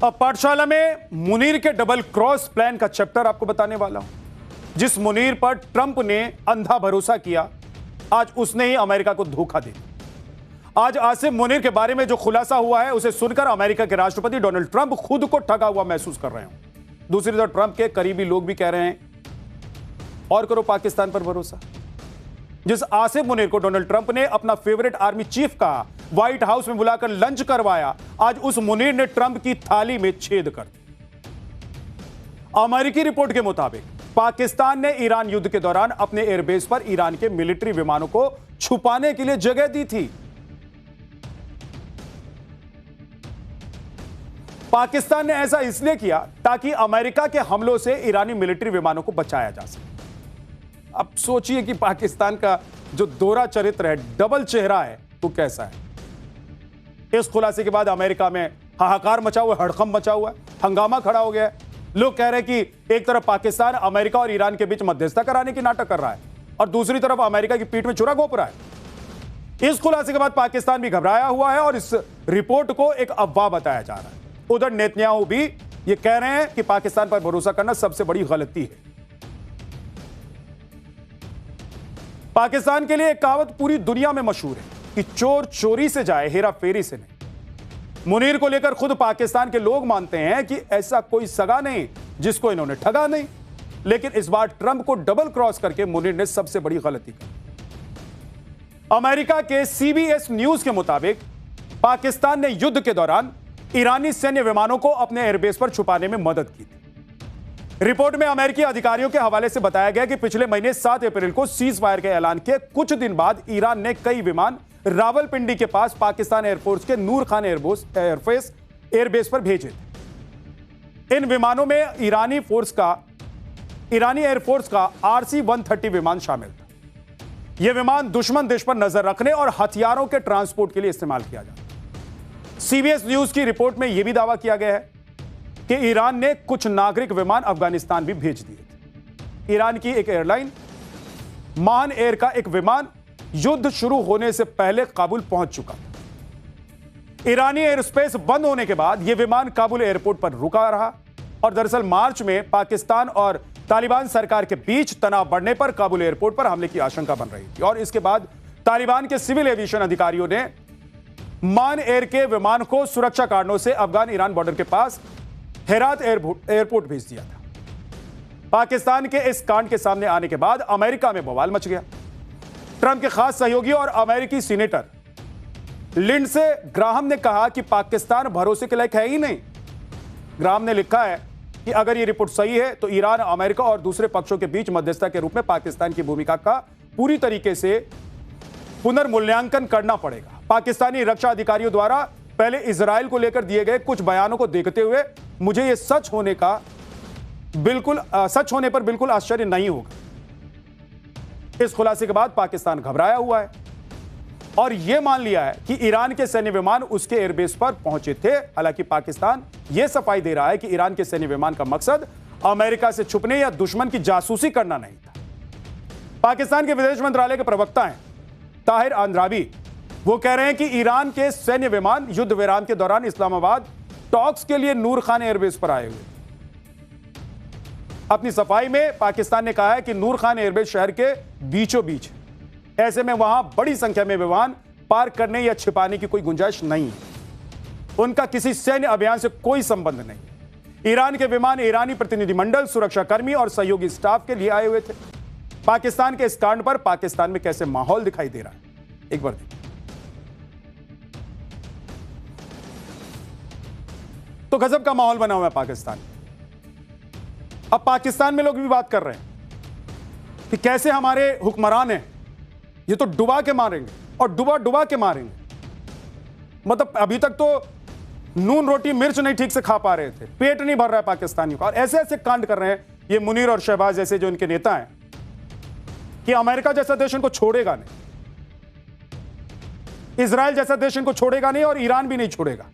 अब पाठशाला में मुनीर के डबल क्रॉस प्लान का चैप्टर आपको बताने वाला हूं। जिस मुनीर पर ट्रंप ने अंधा भरोसा किया, आज उसने ही अमेरिका को धोखा दिया। आज आसिम मुनीर के बारे में जो खुलासा हुआ है, उसे सुनकर अमेरिका के राष्ट्रपति डोनाल्ड ट्रंप खुद को ठगा हुआ महसूस कर रहे हैं। दूसरी तरफ ट्रंप के करीबी लोग भी कह रहे हैं और करो पाकिस्तान पर भरोसा। जिस आसिम मुनीर को डोनाल्ड ट्रंप ने अपना फेवरेट आर्मी चीफ कहा, व्हाइट हाउस में बुलाकर लंच करवाया, आज उस मुनीर ने ट्रंप की थाली में छेद कर दिया। अमेरिकी रिपोर्ट के मुताबिक पाकिस्तान ने ईरान युद्ध के दौरान अपने एयरबेस पर ईरान के मिलिट्री विमानों को छुपाने के लिए जगह दी थी। पाकिस्तान ने ऐसा इसलिए किया ताकि अमेरिका के हमलों से ईरानी मिलिट्री विमानों को बचाया जा सके। अब सोचिए कि पाकिस्तान का जो दोहरा चरित्र है, डबल चेहरा है, तो कैसा है। इस खुलासे के बाद अमेरिका में हाहाकार मचा हुआ, हड़कंप मचा हुआ, हंगामा खड़ा हो गया है। लोग कह रहे हैं कि एक तरफ पाकिस्तान अमेरिका और ईरान के बीच मध्यस्थता कराने की नाटक कर रहा है और दूसरी तरफ अमेरिका की पीठ में छुरा घोंप रहा है। इस खुलासे के बाद पाकिस्तान भी घबराया हुआ है और इस रिपोर्ट को एक अफवाह बताया जा रहा है। उधर नेतन्याहू भी ये कह रहे हैं कि पाकिस्तान पर भरोसा करना सबसे बड़ी गलती है। पाकिस्तान के लिए एक कहावत पूरी दुनिया में मशहूर है कि चोर चोरी से जाए, हेरा फेरी से नहीं। मुनीर को लेकर खुद पाकिस्तान के लोग मानते हैं कि ऐसा कोई सगा नहीं जिसको इन्होंने ठगा नहीं। लेकिन इस बार ट्रंप को डबल क्रॉस करके मुनीर ने सबसे बड़ी गलती की। अमेरिका के CBS न्यूज के मुताबिक पाकिस्तान ने युद्ध के दौरान ईरानी सैन्य विमानों को अपने एयरबेस पर छुपाने में मदद की थी। रिपोर्ट में अमेरिकी अधिकारियों के हवाले से बताया गया कि पिछले महीने 7 अप्रैल को सीज फायर के ऐलान के कुछ दिन बाद ईरान ने कई विमान रावलपिंडी के पास पाकिस्तान एयरफोर्स के नूर खान एयरबेस पर भेजे थे। इन विमानों में ईरानी एयरफोर्स का RC-130 विमान शामिल था। यह विमान दुश्मन देश पर नजर रखने और हथियारों के ट्रांसपोर्ट के लिए इस्तेमाल किया जाता। CBS न्यूज की रिपोर्ट में यह भी दावा किया गया है कि ईरान ने कुछ नागरिक विमान अफगानिस्तान भी भेज दिए थे। ईरान की एक एयरलाइन मान एयर का एक विमान युद्ध शुरू होने से पहले काबुल पहुंच चुका था। ईरानी एयर स्पेस बंद होने के बाद यह विमान काबुल एयरपोर्ट पर रुका रहा और दरअसल मार्च में पाकिस्तान और तालिबान सरकार के बीच तनाव बढ़ने पर काबुल एयरपोर्ट पर हमले की आशंका बन रही थी और इसके बाद तालिबान के सिविल एविएशन अधिकारियों ने मान एयर के विमान को सुरक्षा कारणों से अफगान ईरान बॉर्डर के पास हेरात एयरपोर्ट भेज दिया था। पाकिस्तान के इस कांड के सामने आने के बाद अमेरिका में बवाल मच गया। ट्रंप के खास सहयोगी और अमेरिकी सीनेटर लिंडसे ग्राहम ने कहा कि पाकिस्तान भरोसे के लायक है ही नहीं। ग्राहम ने लिखा है कि अगर यह रिपोर्ट सही है तो ईरान, अमेरिका और दूसरे पक्षों के बीच मध्यस्थता के रूप में पाकिस्तान की भूमिका का पूरी तरीके से पुनर्मूल्यांकन करना पड़ेगा। पाकिस्तानी रक्षा अधिकारियों द्वारा पहले इजराइल को लेकर दिए गए कुछ बयानों को देखते हुए मुझे यह सच होने पर बिल्कुल आश्चर्य नहीं होगा। इस खुलासे के बाद पाकिस्तान घबराया हुआ है और यह मान लिया है कि ईरान के सैन्य विमान उसके एयरबेस पर पहुंचे थे। हालांकि पाकिस्तान यह सफाई दे रहा है कि ईरान के सैन्य विमान का मकसद अमेरिका से छुपने या दुश्मन की जासूसी करना नहीं था। पाकिस्तान के विदेश मंत्रालय के प्रवक्ता हैं ताहिर अंद्राबी, वो कह रहे हैं कि ईरान के सैन्य विमान युद्ध विराम के दौरान इस्लामाबाद टॉक्स के लिए नूर खान एयरबेस पर आए हुए। अपनी सफाई में पाकिस्तान ने कहा है कि नूर खान एयरबेस शहर के बीचों बीच है। ऐसे में वहां बड़ी संख्या में विमान पार्क करने या छिपाने की कोई गुंजाइश नहीं है। उनका किसी सैन्य अभियान से कोई संबंध नहीं। ईरान के विमान ईरानी प्रतिनिधिमंडल, सुरक्षाकर्मी और सहयोगी स्टाफ के लिए आए हुए थे। पाकिस्तान के इस कांड पर पाकिस्तान में कैसे माहौल दिखाई दे रहा है, एक बार देखिए। तो गजब का माहौल बना हुआ है पाकिस्तान। अब पाकिस्तान में लोग भी बात कर रहे हैं कि कैसे हमारे हुक्मरान हैं, ये तो डुबा के मारेंगे और डुबा के मारेंगे। मतलब अभी तक तो नून रोटी मिर्च नहीं ठीक से खा पा रहे थे, पेट नहीं भर रहा है पाकिस्तानियों का, और ऐसे ऐसे कांड कर रहे हैं ये मुनीर और शहबाज जैसे जो इनके नेता हैं कि अमेरिका जैसा देश इनको छोड़ेगा नहीं, इजराइल जैसा देश इनको छोड़ेगा नहीं और ईरान भी नहीं छोड़ेगा।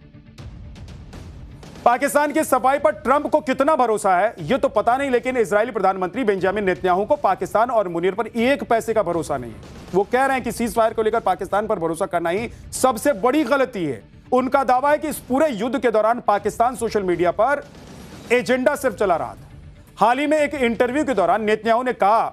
पाकिस्तान की सफाई पर ट्रंप को कितना भरोसा है यह तो पता नहीं, लेकिन इजरायली प्रधानमंत्री बेंजामिन नेतन्याहू को पाकिस्तान और मुनीर पर एक पैसे का भरोसा नहीं है। वो कह रहे हैं कि सीज फायर को लेकर पाकिस्तान पर भरोसा करना ही सबसे बड़ी गलती है। उनका दावा है कि इस पूरे युद्ध के दौरान पाकिस्तान सोशल मीडिया पर एजेंडा सिर्फ चला रहा था। हाल ही में एक इंटरव्यू के दौरान नेतन्याहू ने कहा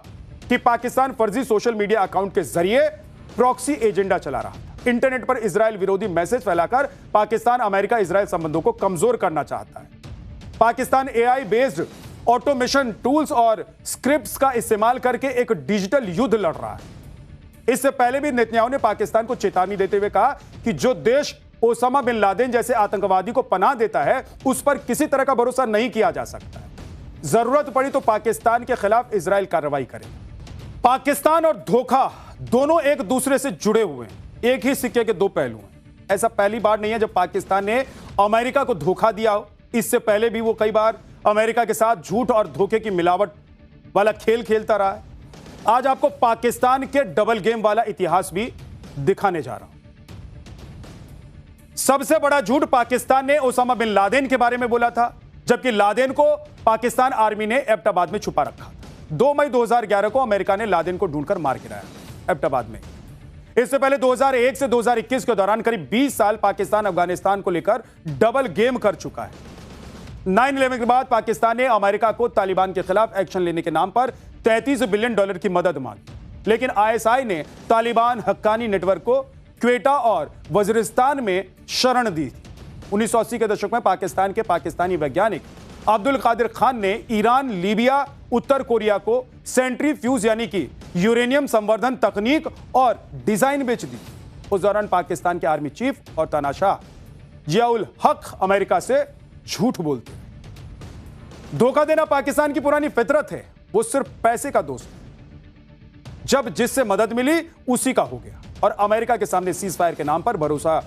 कि पाकिस्तान फर्जी सोशल मीडिया अकाउंट के जरिए प्रॉक्सी एजेंडा चला रहा था। इंटरनेट पर इजराइल विरोधी मैसेज फैलाकर पाकिस्तान अमेरिका इजराइल संबंधों को कमजोर करना चाहता है। Pakistan AI based automation tools और स्क्रिप्ट्स का इस्तेमाल करके एक डिजिटल युद्ध लड़ रहा है। इससे पहले भी नेतन्याहू ने पाकिस्तान को चेतावनी देते हुए कहा कि जो देश ओसामा बिन लादेन जैसे आतंकवादी को पनाह देता है उस पर किसी तरह का भरोसा नहीं किया जा सकता है। जरूरत पड़ी तो पाकिस्तान के खिलाफ इजराइल कार्रवाई करे। पाकिस्तान और धोखा दोनों एक दूसरे से जुड़े हुए हैं, एक ही सिक्के के दो पहलू हैं। ऐसा पहली बार नहीं है जब पाकिस्तान ने अमेरिका को धोखा दिया हो। इससे पहले भी वो कई बार अमेरिका के साथ झूठ और धोखे की मिलावट वाला खेल खेलता रहा है। आज आपको पाकिस्तान के डबल गेम वाला इतिहास भी दिखाने जा रहा हूं। सबसे बड़ा झूठ पाकिस्तान ने ओसामा बिन लादेन के बारे में बोला था, जबकि लादेन को पाकिस्तान आर्मी ने एबटाबाद में छुपा रखा था। 2 मई 2011 को अमेरिका ने लादेन को ढूंढकर मार गिराया एबटाबाद में। इससे पहले 2001 से 2021 के दौरान करीब 20 साल पाकिस्तान अफगानिस्तान को लेकर डबल गेम कर चुका है। 9/11 के बाद पाकिस्तान ने अमेरिका को तालिबान के खिलाफ एक्शन लेने के नाम पर $33 बिलियन की मदद मांगी, लेकिन आईएसआई ने तालिबान हक्कानी नेटवर्क को क्वेटा और वजीरिस्तान में शरण दी थी। 1980 के दशक में पाकिस्तान के पाकिस्तानी वैज्ञानिक अब्दुल कादिर खान ने ईरान, लीबिया, उत्तर कोरिया को सेंट्रीफ्यूज यानी कि यूरेनियम संवर्धन तकनीक और डिजाइन बेच दी। उस दौरान पाकिस्तान के आर्मी चीफ और तानाशाह जियाउल हक अमेरिका से झूठ बोलते हैं। धोखा देना पाकिस्तान की पुरानी फितरत है, वो सिर्फ पैसे का दोस्त है। जब जिससे मदद मिली उसी का हो गया। और अमेरिका के सामने सीज फायर के नाम पर भरोसा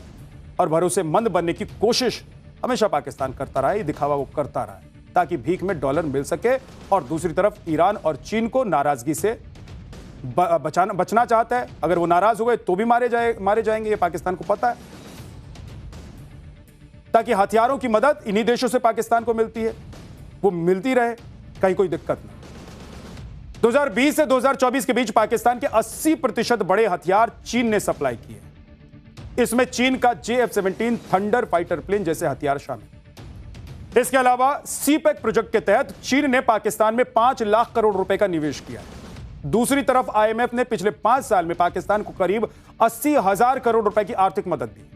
और भरोसेमंद बनने की कोशिश हमेशा पाकिस्तान करता रहा है। ये दिखावा वो करता रहा है ताकि भीख में डॉलर मिल सके, और दूसरी तरफ ईरान और चीन को नाराजगी से बचना चाहता है। अगर वो नाराज हुए तो भी मारे जाएंगे, ये पाकिस्तान को पता है, ताकि हथियारों की मदद इन्हीं देशों से पाकिस्तान को मिलती है, वो मिलती रहे, कहीं कोई दिक्कत नहीं। 2020 से 2024 के बीच पाकिस्तान के 80% बड़े हथियार चीन ने सप्लाई किए। इसमें चीन का JF-17 थंडर फाइटर प्लेन जैसे हथियार शामिल। इसके अलावा सीपेक प्रोजेक्ट के तहत चीन ने पाकिस्तान में 5 लाख करोड़ रुपए का निवेश किया। दूसरी तरफ IMF ने पिछले 5 साल में पाकिस्तान को करीब 80,000 करोड़ रुपए की आर्थिक मदद दी।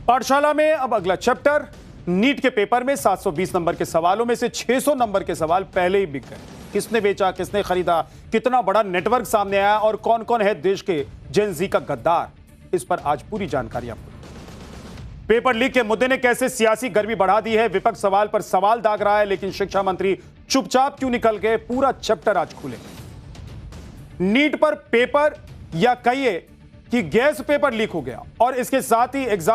पाठशाला में अब अगला चैप्टर। नीट के पेपर में 720 नंबर के सवालों में से 600 नंबर के सवाल पहले ही बिक गए। किसने बेचा, किसने खरीदा, कितना बड़ा नेटवर्क सामने आया और कौन कौन है देश के जेन जी का गद्दार, इस पर आज पूरी जानकारी आपको। पेपर लीक के मुद्दे ने कैसे सियासी गर्मी बढ़ा दी है, विपक्ष सवाल पर सवाल दाग रहा है, लेकिन शिक्षा मंत्री चुपचाप क्यों निकल गए, पूरा चैप्टर आज खुलेगा। नीट पर पेपर या कहिए कि गैस पेपर लीक हो गया और इसके साथ ही एग्जाम